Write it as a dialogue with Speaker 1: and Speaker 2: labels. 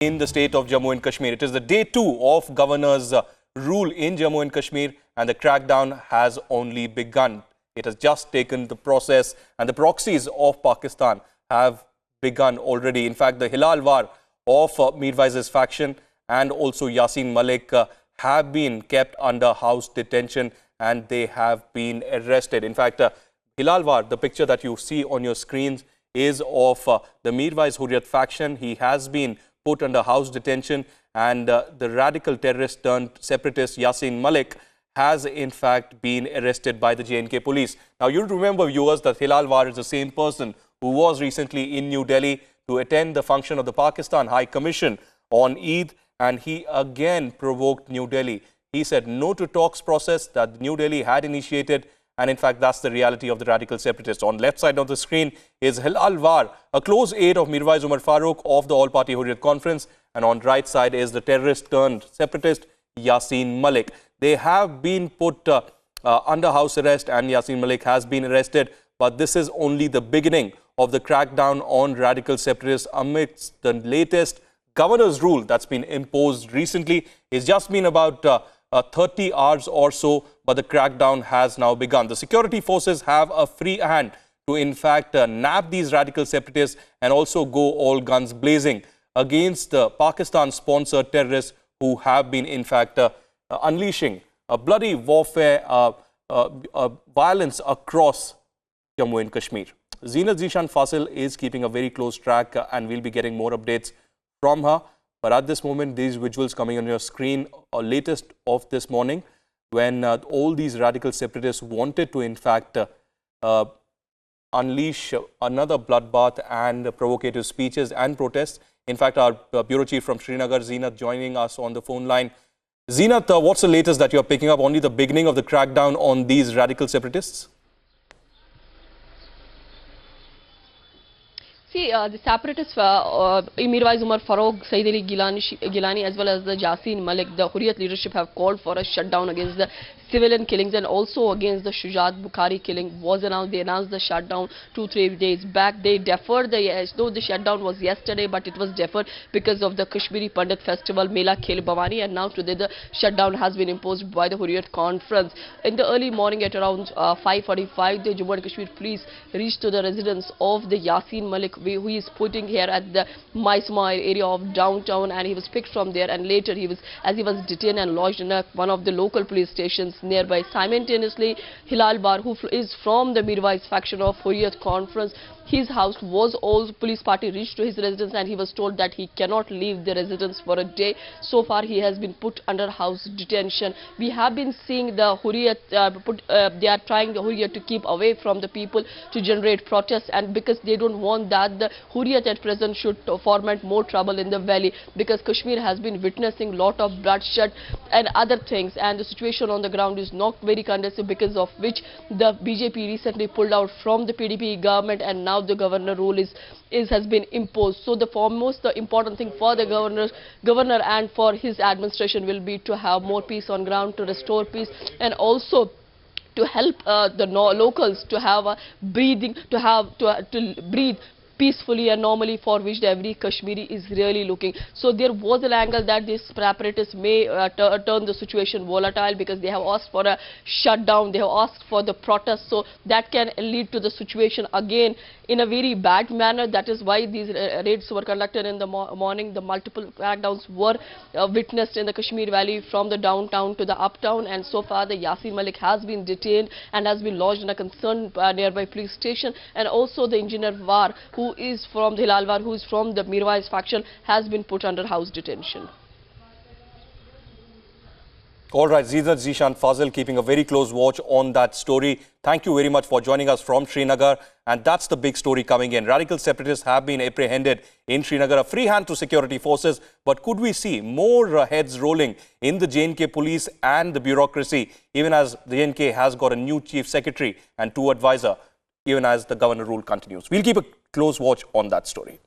Speaker 1: in the state of Jammu and Kashmir. It is the day 2 of governor's rule in Jammu and Kashmir, and the crackdown has only begun. It has just taken the process, and the proxies of Pakistan have begun already. In fact, the Hilal War of Mirwai's faction and also Yasin Malik have been kept under house detention, and they have been arrested. In fact, Hilal War, the picture that you see on your screens, is of the Mirwai's Hurriyat faction. He has been put under house detention, and the radical terrorist turned separatist Yasin Malik has in fact been arrested by the J&K police. Now, you'll remember, viewers, that Hilal War is the same person who was recently in New Delhi to attend the function of the Pakistan High Commission on Eid, and he again provoked New Delhi. He said no to talks process that New Delhi had initiated, and in fact, that's the reality of the radical separatists. On left side of the screen is Hilal War, a close aide of Mirwais Umar Farooq of the All-Party Hurriyat Conference, and on right side is the terrorist turned separatist Yasin Malik. They have been put under house arrest, and Yasin Malik has been arrested, but this is only the beginning of the crackdown on radical separatists amidst the latest governor's rule that's been imposed recently. It's just been about 30 hours or so, but the crackdown has now begun. The security forces have a free hand to, in fact, nab these radical separatists and also go all guns blazing against the Pakistan-sponsored terrorists who have been, in fact, unleashing a bloody warfare, violence across Jammu and Kashmir. Zishan Fasil is keeping a very close track, and we'll be getting more updates from her. But at this moment, these visuals coming on your screen are latest of this morning, when all these radical separatists wanted to, in fact, unleash another bloodbath and provocative speeches and protests. In fact, our bureau chief from Srinagar, Zeenat, joining us on the phone line. Zeenat, what's the latest that you're picking up? Only the beginning of the crackdown on these radical separatists?
Speaker 2: See, the separatists, Mirwais Umar Farooq, Sayyid Ali Gilani, as well as the Yasin Malik, the Hurriyat leadership have called for a shutdown against the civilian killings and also against the Shujat Bukhari killing was announced. They announced the shutdown 2-3 days back. They deferred though the shutdown was yesterday, but it was deferred because of the Kashmiri Pandit festival, Mela Khel Bhavani, and now today the shutdown has been imposed by the Hurriyat conference. In the early morning at around 5:45, the Jammu and Kashmir police reached to the residence of the Yasin Malik, who is putting here at the Maisma area of downtown, and he was picked from there, and later as he was detained and lodged in one of the local police stations nearby. Simultaneously, Hilal Bar, who is from the Mirwais faction of Hurriyat Conference, his house was also, police party reached to his residence, and he was told that he cannot leave the residence for a day. So far, he has been put under house detention. We have been seeing the Hurriyat, they are trying the Hurriyat to keep away from the people to generate protests, and because they don't want that the Hurriyat at present should foment more trouble in the valley, because Kashmir has been witnessing lot of bloodshed and other things, and the situation on the ground is not very conducive, because of which the BJP recently pulled out from the PDP government, and now the governor rule has been imposed. So the important thing for the governor and for his administration will be to have more peace on ground, to restore peace, and also to help the locals to have a breathing, to breathe peacefully and normally, for which every Kashmiri is really looking. So there was an angle that these separatists may turn the situation volatile, because they have asked for a shutdown, they have asked for the protest, so that can lead to the situation again in a very bad manner. That is why these raids were conducted in the morning. The multiple crackdowns were witnessed in the Kashmir Valley from the downtown to the uptown, and so far the Yasin Malik has been detained and has been lodged in a concerned nearby police station, and also the engineer War, who is from the Hilal War, who is from the Mirwais faction, has been put under house detention.
Speaker 1: All right, Zishan Fasil keeping a very close watch on that story. Thank you very much for joining us from Srinagar. And that's the big story coming in. Radical separatists have been apprehended in Srinagar, a free hand to security forces. But could we see more heads rolling in the J&K police and the bureaucracy, even as the J&K has got a new chief secretary and 2 advisors, even as the governor rule continues? We'll keep a close watch on that story.